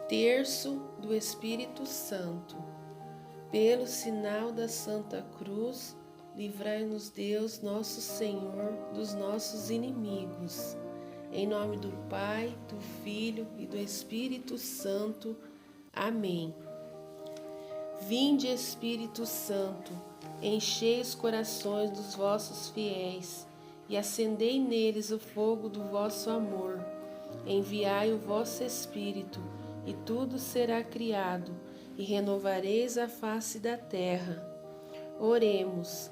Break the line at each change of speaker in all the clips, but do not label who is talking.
Terço do Espírito Santo. Pelo sinal da Santa Cruz, livrai-nos Deus, nosso Senhor, dos nossos inimigos. Em nome do Pai, do Filho e do Espírito Santo. Amém. Vinde, Espírito Santo, enchei os corações dos vossos fiéis e acendei neles o fogo do vosso amor. Enviai o vosso Espírito, e tudo será criado, e renovareis a face da terra. Oremos.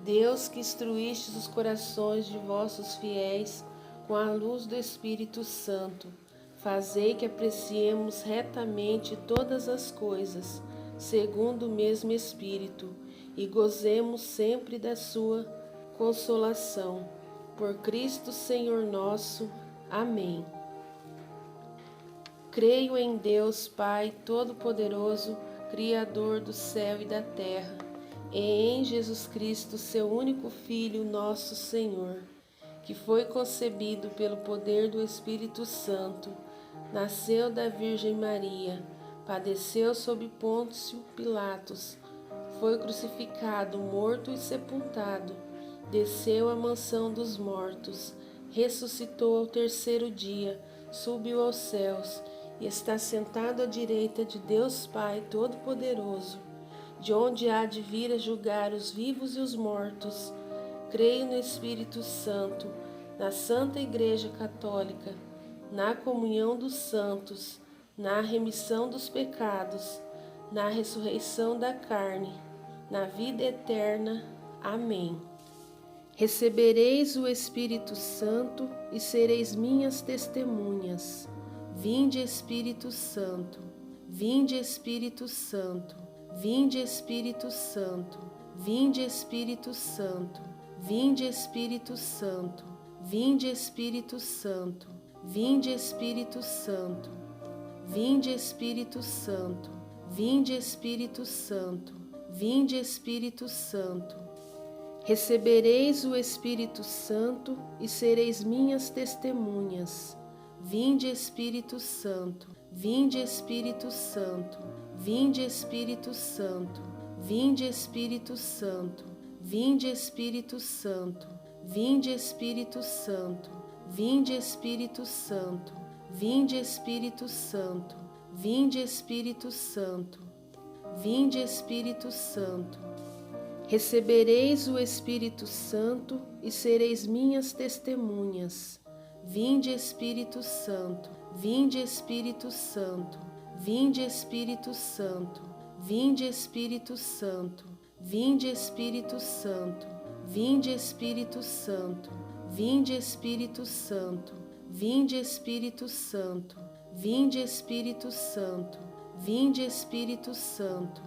Deus, que instruístes os corações de vossos fiéis com a luz do Espírito Santo, fazei que apreciemos retamente todas as coisas, segundo o mesmo Espírito, e gozemos sempre da sua consolação. Por Cristo Senhor nosso. Amém. Creio em Deus Pai Todo-Poderoso, Criador do céu e da terra, e em Jesus Cristo, seu único Filho, nosso Senhor, que foi concebido pelo poder do Espírito Santo, nasceu da Virgem Maria, padeceu sob Pôncio Pilatos, foi crucificado, morto e sepultado, desceu à mansão dos mortos, ressuscitou ao terceiro dia, subiu aos céus e está sentado à direita de Deus Pai Todo-Poderoso, de onde há de vir a julgar os vivos e os mortos. Creio no Espírito Santo, na Santa Igreja Católica, na comunhão dos santos, na remissão dos pecados, na ressurreição da carne, na vida eterna. Amém. Recebereis o Espírito Santo e sereis minhas testemunhas. Vinde, Espírito Santo, vinde, Espírito Santo, vinde, Espírito Santo, vinde, Espírito Santo, vinde, Espírito Santo, vinde, Espírito Santo, vinde, Espírito Santo, vinde, Espírito Santo, vinde, Espírito Santo, vinde, Espírito Santo. Recebereis o Espírito Santo e sereis minhas testemunhas. Vinde, Espírito Santo, vinde, Espírito Santo, vinde, Espírito Santo, vinde, Espírito Santo, vinde, Espírito Santo, vinde, Espírito Santo, vinde, Espírito Santo, vinde, Espírito Santo, vinde, Espírito Santo, vinde, Espírito Santo. Recebereis o Espírito Santo e sereis minhas testemunhas. Vinde, Espírito Santo, vinde, Espírito Santo, vinde, Espírito Santo, vinde, Espírito Santo, vinde, Espírito Santo, vinde, Espírito Santo, vinde, Espírito Santo, vinde, Espírito Santo, vinde, Espírito Santo, vinde, Espírito Santo.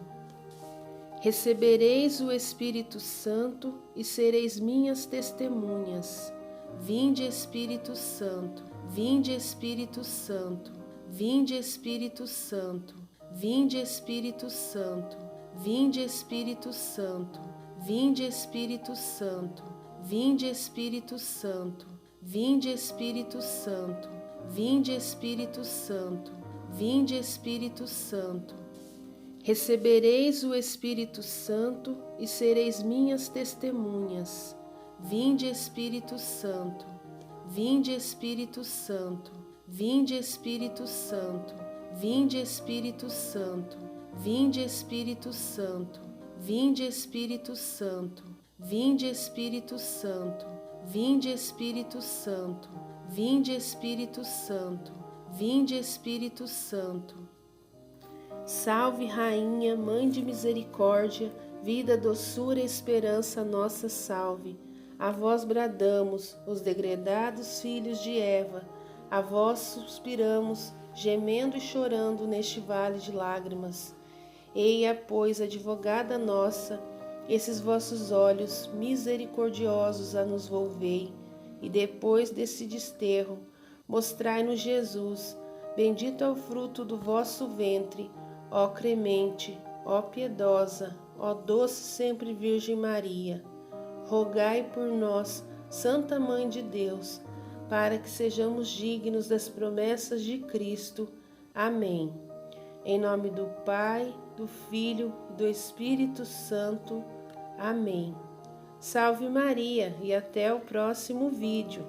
Recebereis o Espírito Santo e sereis minhas testemunhas. Vinde, Espírito Santo, vinde, Espírito Santo, vinde, Espírito Santo, vinde, Espírito Santo, vinde, Espírito Santo, vinde, Espírito Santo, vinde, Espírito Santo, vinde, Espírito Santo, vinde, Espírito Santo, vinde, Espírito Santo. Recebereis o Espírito Santo e sereis minhas testemunhas. Vinde, Espírito Santo, vinde, Espírito Santo, vinde, Espírito Santo, vinde, Espírito Santo, vinde, Espírito Santo, vinde, Espírito Santo, vinde, Espírito Santo, vinde, Espírito Santo, vinde, Espírito Santo, vinde, Espírito Santo. Salve, Rainha, Mãe de Misericórdia, vida, doçura e esperança, nossa salve. A vós bradamos, os degredados filhos de Eva, a vós suspiramos, gemendo e chorando neste vale de lágrimas. Eia, pois, advogada nossa, esses vossos olhos misericordiosos a nos volvei, e depois desse desterro, mostrai-nos Jesus, bendito é o fruto do vosso ventre, ó clemente, ó piedosa, ó doce sempre Virgem Maria. Rogai por nós, Santa Mãe de Deus, para que sejamos dignos das promessas de Cristo. Amém. Em nome do Pai, do Filho e do Espírito Santo. Amém. Salve Maria e até o próximo vídeo.